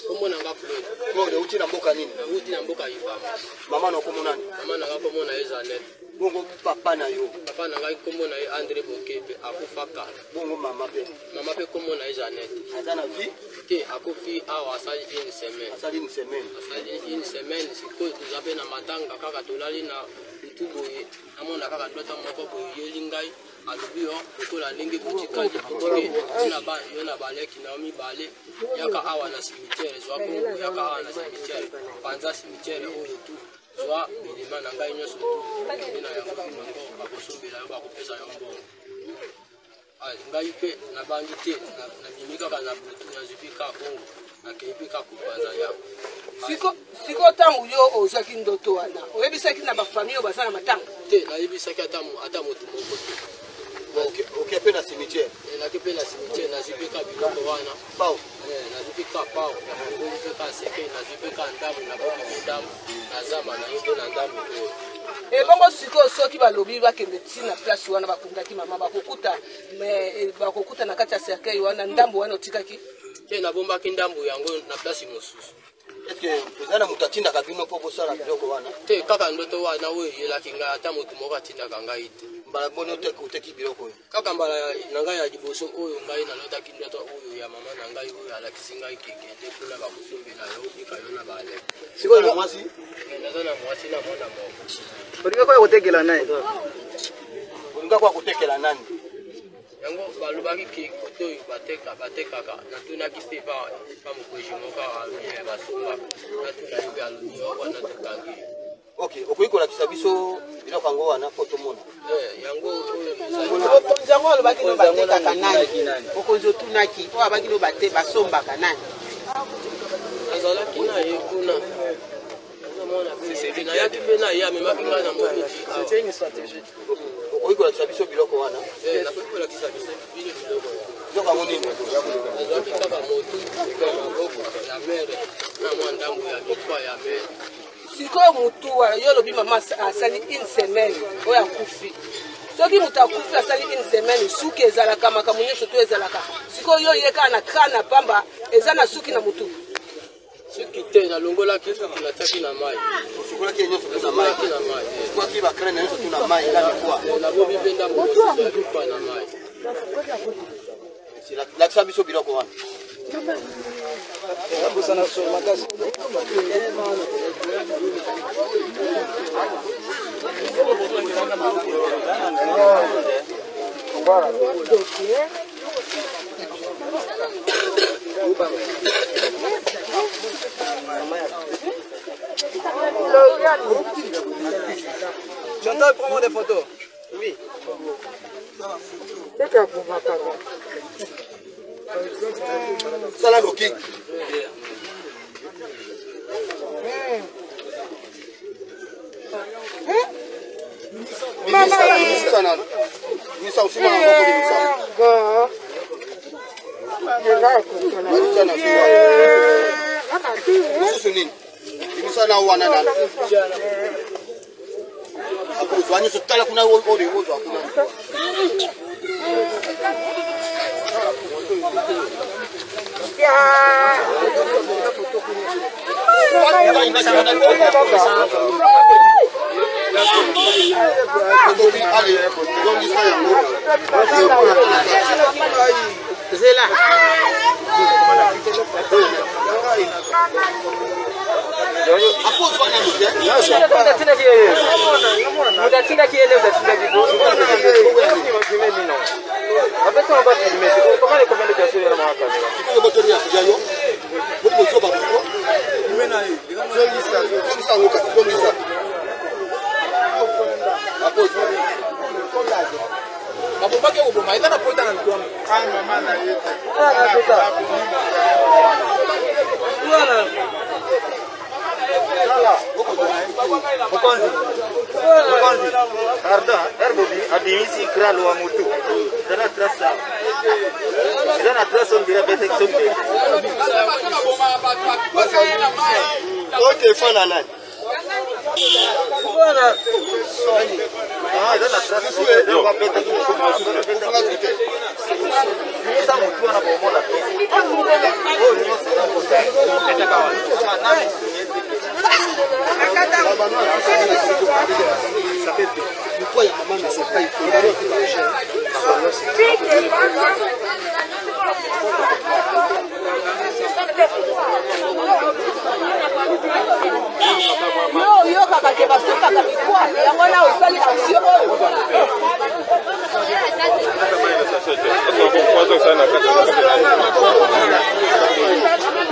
Kombo nanga Claude. Claude uti na mboka nini? Uti na mboka Ibama. Mama na komo nani? Mama nanga kombo na Ezanet. Bongo papa na yo. Papa nanga kombo na André Bokebe akufaka. Bongo mama pe. Mama pe kombo na Ezanet. Azana vie? Te akufi awa asali une semaine. Asali une semaine. Asali une semaine sikoyo tuzabe na matanga kaka tolali na tuboye. Amona kaka tota moko boye lingai. Alubio okola ndenge kuchikaje kutike yona baleki na mibale yaka awa na cimetière zwa Kongo yaka awa na cimetière panza cimetière oyo tu zwa bilima na ngai nyonso tu bina yango nango bakosombela yo bakopesa yo mbongo ngai pe na bangi te na bimi kaka na butu na zwi ka Kongo na keipi ka kupanza yango siko tangu yo ozaki ndoto wana oyebisaki na bafamille bazana matanga te nayebisaki ata motu moko te. Ok, pe na cimetière. Na ke pe na cimetière na zipeka biloko wana. Pao. Na zipeka pao. Na zipeka seke na zipeka ndamu na bobi ndamu na zama na yodo na ndamu. Bongo siko soki balobi bakende tina place wana bakundaki mama bakokuta na kati ya cercueil wana ndambo wana otikaki. Te na bombaki ndambo yango na place mosusu. Est-ce que tozana mutatinda kabino po kosala biloko wana? Te kaka ndoto wana oyo yelaki ngai ata motu moko atindaka ngai te. Mbala boni oteki biloko oyo. Kaka mbala na ngai ya liboso oyo ngai nalotaki ndoto oyo ya mama na ngai oyo alakisi ngai kekende kuna bakosombela yo bika yo na bale. Siko na mwasi? Naza na mwasi na mwana moko. Olinga kwa kutekela naye. Olinga kwa kutekela nani? Yango balobaki ki koto batekaka natunaki mpe pa mokonzi moko aluye basomba natuna yobe aluye wana tokangi. Ok, okoki kolakisa biso biloko yango wana po tomona. Yango oyo mokonzi yango alobaki no batekaka nani mokonzi otunaki oyo abaki no basombaka nani azalaki na ye kuna nayaki mpe na ye amemaki ngai na momiti okoki kolakisa biso biloko wana? nakoki kolakisa biso biloko biloko yango nini? azalaki kaka motu maboko ya mere na mwa ndambo ya mikwa ya mere. sikoyo mutu wana yo lobi mama asali une semaine oyo akufi soki mutu akufi asali une semaine suki ezalaka makambo nyonso to ezalaka sikoyo yo ye kaka na kana pamba eza na suki na mutu suki te nalongolaki suki natiaki na mai osukolaki ye nyonso na mai osukolaki bakrene nyonso tu na mai ela mikwa nabobi mpe ndambo mosusu ya mikwa na mai. lakisa biso biloko wana. Chantal, prends-moi des photos. Oui. Sala loki. Mama sana. Misa usima na ngoko misa. Go. Sana sana. Mususu nini? Misa na wana nani? Hapo zwani sotala kuna ori wozo hakuna. No, yo kaka ke basoka ka mikwa yango na osali action Sasa